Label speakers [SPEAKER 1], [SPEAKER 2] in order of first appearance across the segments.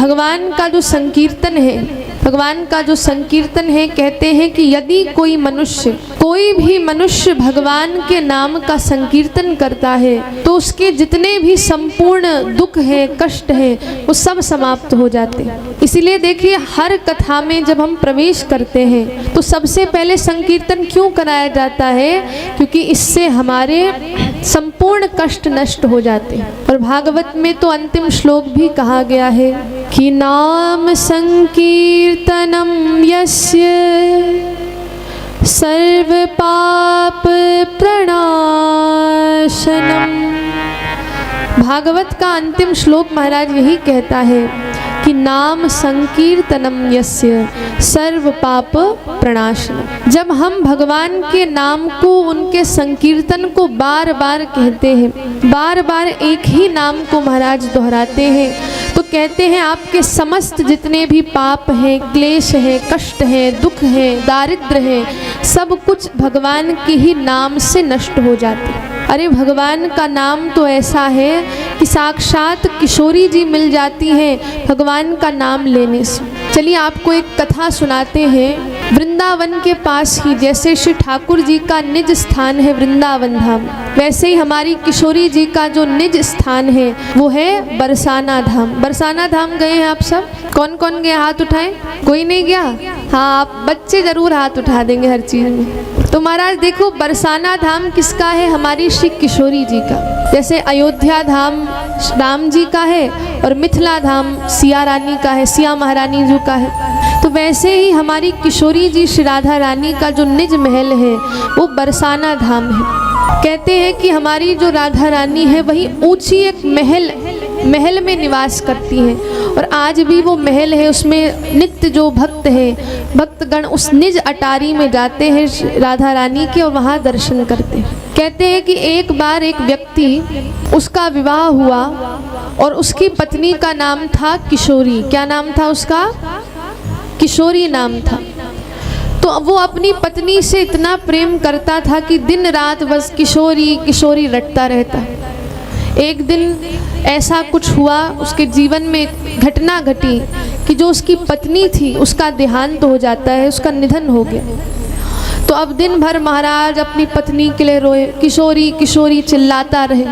[SPEAKER 1] भगवान का जो संकीर्तन है, भगवान का जो संकीर्तन है, कहते हैं कि यदि कोई मनुष्य, कोई भी मनुष्य भगवान के नाम का संकीर्तन करता है तो उसके जितने भी संपूर्ण दुख हैं, कष्ट हैं, वो सब समाप्त हो जाते हैं। इसीलिए देखिए हर कथा में जब हम प्रवेश करते हैं तो सबसे पहले संकीर्तन क्यों कराया जाता है? क्योंकि इससे हमारे संपूर्ण कष्ट नष्ट हो जाते हैं। और भागवत में तो अंतिम श्लोक भी कहा गया है कि नाम संकीर्तनम यस्य सर्व पाप प्रणाशनम। भागवत का अंतिम श्लोक महाराज यही कहता है कि नाम संकीर्तनम यस्य सर्व पाप प्रणाशनम। जब हम भगवान के नाम को, उनके संकीर्तन को बार बार कहते हैं, बार बार एक ही नाम को महाराज दोहराते हैं, तो कहते हैं आपके समस्त जितने भी पाप हैं, क्लेश हैं, कष्ट हैं, दुख हैं, दारिद्र्य है, सब कुछ भगवान के ही नाम से नष्ट हो जाते हैं। अरे भगवान का नाम तो ऐसा है कि साक्षात किशोरी जी मिल जाती हैं भगवान का नाम लेने से। चलिए आपको एक कथा सुनाते हैं। वृंदावन के पास ही जैसे श्री ठाकुर जी का निज स्थान है वृंदावन धाम, वैसे ही हमारी किशोरी जी का जो निज स्थान है वो है बरसाना धाम। बरसाना धाम गए हैं आप सब? कौन कौन गए? हाथ उठाएं। कोई नहीं गया? हाँ, आप बच्चे जरूर हाथ उठा देंगे हर चीज़ में। तो महाराज देखो, बरसाना धाम किसका है? हमारी श्री किशोरी जी का। जैसे अयोध्या धाम राम जी का है और मिथिला धाम सिया रानी का है, सिया महारानी जी का है। तो वैसे ही हमारी किशोरी जी श्री राधा रानी का जो निज महल है वो बरसाना धाम है। कहते हैं कि हमारी जो राधा रानी है वही ऊंची एक महल में निवास करती हैं, और आज भी वो महल है, उसमें नित्य जो भक्त हैं, भक्तगण उस निज अटारी में जाते हैं राधा रानी के और वहाँ दर्शन करते हैं। कहते हैं कि एक बार एक व्यक्ति, उसका विवाह हुआ और उसकी पत्नी का नाम था किशोरी। क्या नाम था उसका? किशोरी नाम था। तो वो अपनी पत्नी से इतना प्रेम करता था कि दिन रात बस किशोरी किशोरी रटता रहता। एक दिन ऐसा कुछ हुआ, उसके जीवन में घटना घटी कि जो उसकी पत्नी थी उसका देहांत हो जाता है, उसका निधन हो गया। तो अब दिन भर महाराज अपनी पत्नी के लिए रोए, किशोरी किशोरी चिल्लाता रहे,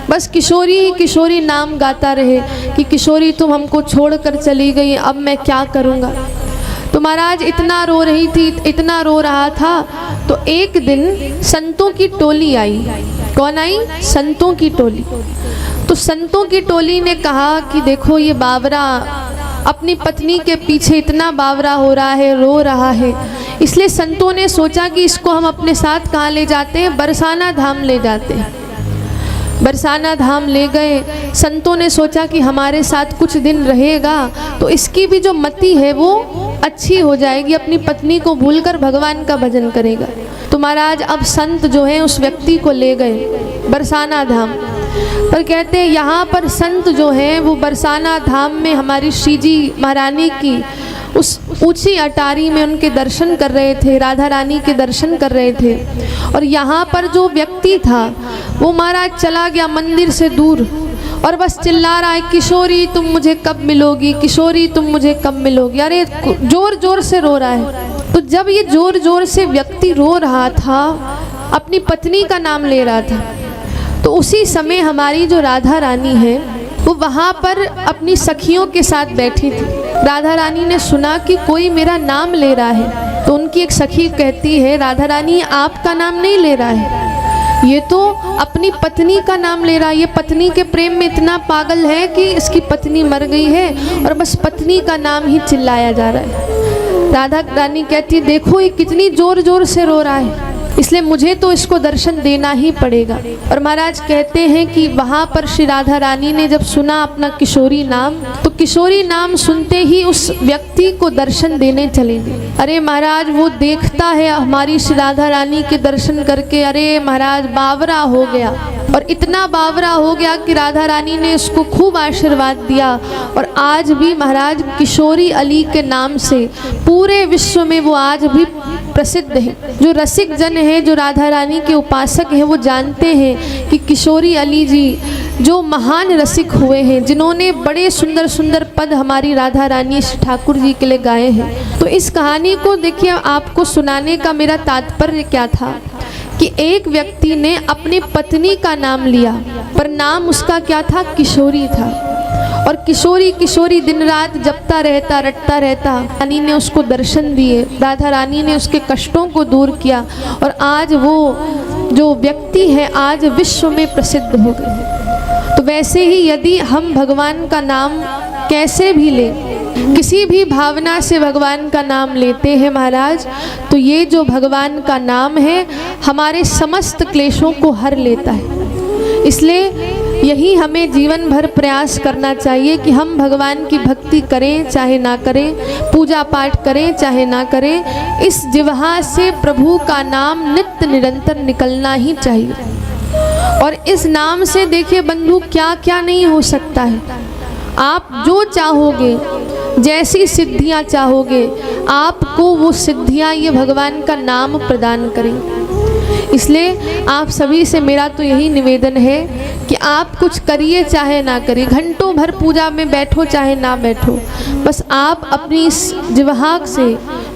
[SPEAKER 1] बस किशोरी ही किशोरी नाम गाता रहे कि किशोरी तुम हमको छोड़कर चली गई, अब मैं क्या करूँगा। तो महाराज इतना रो रही थी, इतना रो रहा था। तो एक दिन संतों की टोली आई। कौन आई? संतों की टोली। तो संतों की टोली ने कहा कि देखो ये बावरा अपनी पत्नी के पीछे इतना बावरा हो रहा है, रो रहा है, इसलिए संतों ने सोचा कि इसको हम अपने साथ कहाँ ले जाते हैं? बरसाना धाम ले जाते हैं। बरसाना धाम ले गए। संतों ने सोचा कि हमारे साथ कुछ दिन रहेगा तो इसकी भी जो मति है वो अच्छी हो जाएगी, अपनी पत्नी को भूलकर भगवान का भजन करेगा। तो महाराज अब संत जो है उस व्यक्ति को ले गए बरसाना धाम पर। कहते हैं यहाँ पर संत जो हैं वो बरसाना धाम में हमारी श्री जी महारानी की उस ऊंची अटारी में उनके दर्शन कर रहे थे, राधा रानी के दर्शन कर रहे थे। और यहाँ पर जो व्यक्ति था वो महाराज चला गया मंदिर से दूर और बस चिल्ला रहा है, किशोरी तुम मुझे कब मिलोगी, किशोरी तुम मुझे कब मिलोगी। अरे जोर जोर से रो रहा है। तो जब ये जोर जोर से व्यक्ति रो रहा था, अपनी पत्नी का नाम ले रहा था, तो उसी समय हमारी जो राधा रानी है वो वहाँ पर अपनी सखियों के साथ बैठी थी। राधा रानी ने सुना कि कोई मेरा नाम ले रहा है, तो उनकी एक सखी कहती है, राधा रानी आपका नाम नहीं ले रहा है, ये तो अपनी पत्नी का नाम ले रहा है। ये पत्नी के प्रेम में इतना पागल है कि इसकी पत्नी मर गई है और बस पत्नी का नाम ही चिल्लाया जा रहा है। राधा रानी कहती है, देखो ये कितनी जोर जोर से रो रहा है, इसलिए मुझे तो इसको दर्शन देना ही पड़ेगा। और महाराज कहते हैं कि वहाँ पर श्री राधा रानी ने जब सुना अपना किशोरी नाम, तो किशोरी नाम सुनते ही उस व्यक्ति को दर्शन देने चले गए। अरे महाराज वो देखता है हमारी श्री राधा रानी के दर्शन करके, अरे महाराज बावरा हो गया, और इतना बावरा हो गया कि राधा रानी ने उसको खूब आशीर्वाद दिया। और आज भी महाराज किशोरी अली के नाम से पूरे विश्व में वो आज भी प्रसिद्ध है। जो रसिक जन हैं, जो राधा रानी के उपासक हैं, वो जानते हैं कि किशोरी अली जी जो महान रसिक हुए हैं, जिन्होंने बड़े सुंदर सुंदर पद हमारी राधा रानी ठाकुर जी के लिए गाए हैं। तो इस कहानी को देखिए, आपको सुनाने का मेरा तात्पर्य क्या था कि एक व्यक्ति ने अपनी पत्नी का नाम लिया, पर नाम उसका क्या था? किशोरी था। और किशोरी किशोरी दिन रात जपता रहता, रटता रहता। रानी ने उसको दर्शन दिए, राधा रानी ने उसके कष्टों को दूर किया, और आज वो जो व्यक्ति है आज विश्व में प्रसिद्ध हो गए। तो वैसे ही यदि हम भगवान का नाम कैसे भी लें, किसी भी भावना से भगवान का नाम लेते हैं महाराज, तो ये जो भगवान का नाम है हमारे समस्त क्लेशों को हर लेता है। इसलिए यही हमें जीवन भर प्रयास करना चाहिए कि हम भगवान की भक्ति करें चाहे ना करें, पूजा पाठ करें चाहे ना करें, इस जिह्वा से प्रभु का नाम नित्य निरंतर निकलना ही चाहिए। और इस नाम से देखिए बंधु क्या क्या नहीं हो सकता है। आप जो चाहोगे, जैसी सिद्धियां चाहोगे, आपको वो सिद्धियां ये भगवान का नाम प्रदान करेंगे। इसलिए आप सभी से मेरा तो यही निवेदन है कि आप कुछ करिए चाहे ना करिए, घंटों भर पूजा में बैठो चाहे ना बैठो, बस आप अपनी इस जिह्वा से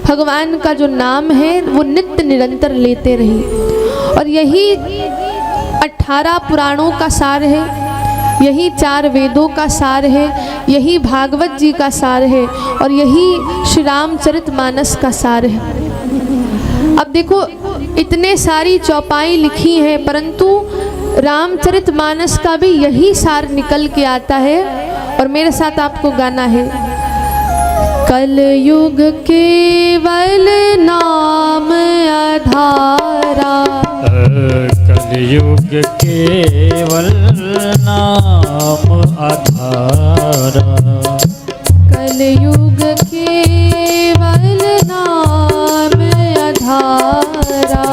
[SPEAKER 1] भगवान का जो नाम है वो नित्य निरंतर लेते रहिए। और यही 18 पुराणों का सार है, यही 4 वेदों का सार है, यही भागवत जी का सार है, और यही श्री रामचरितमानस का सार है। अब देखो इतने सारी चौपाई लिखी है, परंतु रामचरितमानस का भी यही सार निकल के आता है। और मेरे साथ आपको गाना है, कलयुग केवल नाम आधारा,
[SPEAKER 2] कलयुग केवल नाम आधारा,
[SPEAKER 1] कलयुग केवल नाम आधारा,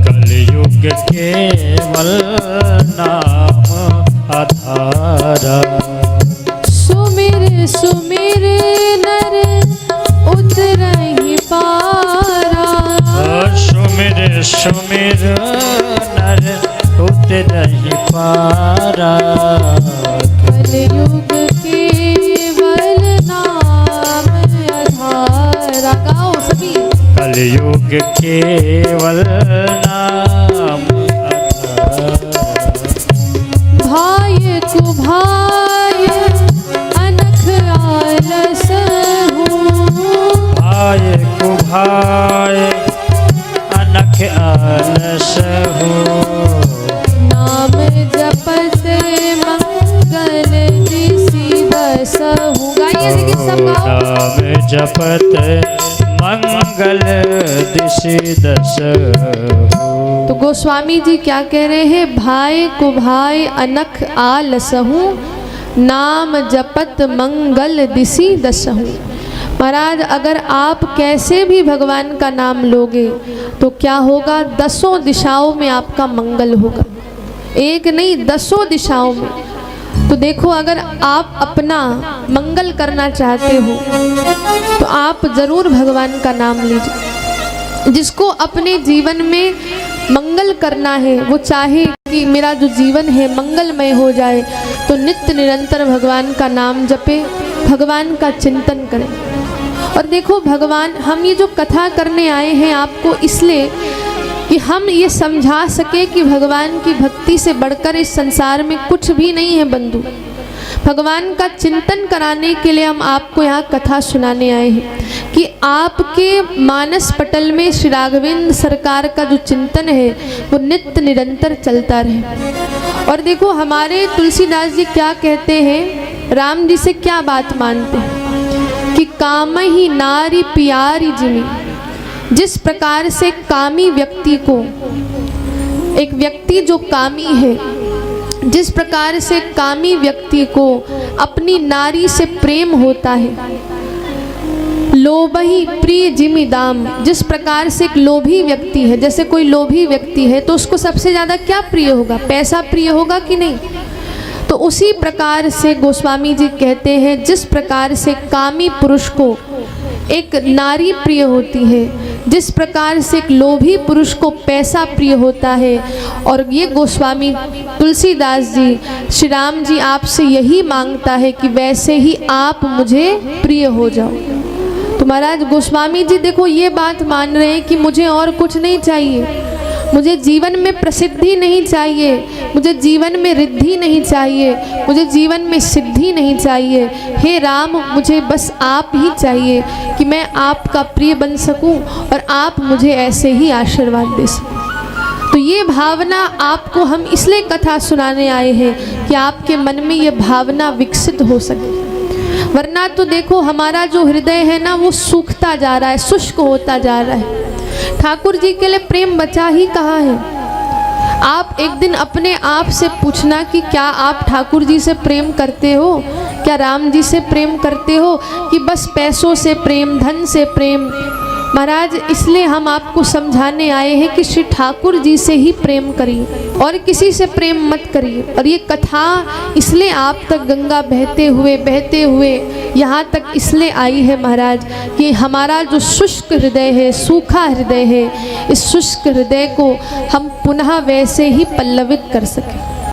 [SPEAKER 2] कलयुग केवल नाम आधारा।
[SPEAKER 1] सुमिर सुमिर नर उतरहि पारा,
[SPEAKER 2] सुमिर सुमिर नर उतरहि पारा,
[SPEAKER 1] कलयुग केवल नाम आधारा। गाओ सभी,
[SPEAKER 2] कलयुग केवल नाम आधारा।
[SPEAKER 1] भाय कुभाय अनख आलस हूँ,
[SPEAKER 2] भाय कुभाय अनख आलस हूँ,
[SPEAKER 1] नाम जपत मंगल दिसि दस हूँ। गाइए देखिए सब गाओ।
[SPEAKER 2] नाम जपत मंगल दिशि दस हूँ।
[SPEAKER 1] तो गोस्वामी जी क्या कह रहे हैं? भाई कुभाई अनख आलसहूँ, नाम जपत मंगल दिसि दसहूँ। महाराज अगर आप कैसे भी भगवान का नाम लोगे तो क्या होगा? 10 दिशाओं में आपका मंगल होगा, एक नहीं 10 दिशाओं में। तो देखो अगर आप अपना मंगल करना चाहते हो तो आप ज़रूर भगवान का नाम लीजिए। जिसको अपने जीवन में मंगल करना है, वो चाहे कि मेरा जो जीवन है मंगलमय हो जाए, तो नित्य निरंतर भगवान का नाम जपे, भगवान का चिंतन करें। और देखो भगवान, हम ये जो कथा करने आए हैं आपको इसलिए कि हम ये समझा सके कि भगवान की भक्ति से बढ़कर इस संसार में कुछ भी नहीं है बंधु। भगवान का चिंतन कराने के लिए हम आपको यहाँ कथा सुनाने आए हैं कि आपके मानस पटल में श्री राघवेंद्र सरकार का जो चिंतन है वो नित्य निरंतर चलता रहे। और देखो हमारे तुलसीदास जी क्या कहते हैं, राम जी से क्या बात मानते हैं कि काम ही नारी प्यारी जिमी। जिस प्रकार से कामी व्यक्ति को, एक व्यक्ति जो कामी है, जिस प्रकार से कामी व्यक्ति को अपनी नारी से प्रेम होता है, लोभही प्रिय जिमि दाम, जिस प्रकार से एक लोभी व्यक्ति है, जैसे कोई लोभी व्यक्ति है तो उसको सबसे ज़्यादा क्या प्रिय होगा? पैसा प्रिय होगा कि नहीं? तो उसी प्रकार से गोस्वामी जी कहते हैं जिस प्रकार से कामी पुरुष को एक नारी प्रिय होती है, जिस प्रकार से एक लोभी पुरुष को पैसा प्रिय होता है, और ये गोस्वामी तुलसीदास जी श्री राम जी आपसे यही मांगता है कि वैसे ही आप मुझे प्रिय हो जाओ। तो महाराज गोस्वामी जी देखो ये बात मान रहे हैं कि मुझे और कुछ नहीं चाहिए, मुझे जीवन में प्रसिद्धि नहीं चाहिए, मुझे जीवन में रिद्धि नहीं चाहिए, मुझे जीवन में सिद्धि नहीं चाहिए। हे राम, मुझे बस आप ही चाहिए कि मैं आपका प्रिय बन सकूं और आप मुझे ऐसे ही आशीर्वाद दे सकें। तो ये भावना आपको हम इसलिए कथा सुनाने आए हैं कि आपके मन में ये भावना विकसित हो सके। वरना तो देखो हमारा जो हृदय है ना वो सूखता जा रहा है, शुष्क होता जा रहा है। ठाकुर जी के लिए प्रेम बचा ही कहाँ है? आप एक दिन अपने आप से पूछना कि क्या आप ठाकुर जी से प्रेम करते हो? क्या राम जी से प्रेम करते हो कि बस पैसों से प्रेम, धन से प्रेम? महाराज इसलिए हम आपको समझाने आए हैं कि श्री ठाकुर जी से ही प्रेम करिए और किसी से प्रेम मत करिए। और ये कथा इसलिए आप तक गंगा बहते हुए यहाँ तक इसलिए आई है महाराज कि हमारा जो शुष्क हृदय है, सूखा हृदय है, इस शुष्क हृदय को हम पुनः वैसे ही पल्लवित कर सकें।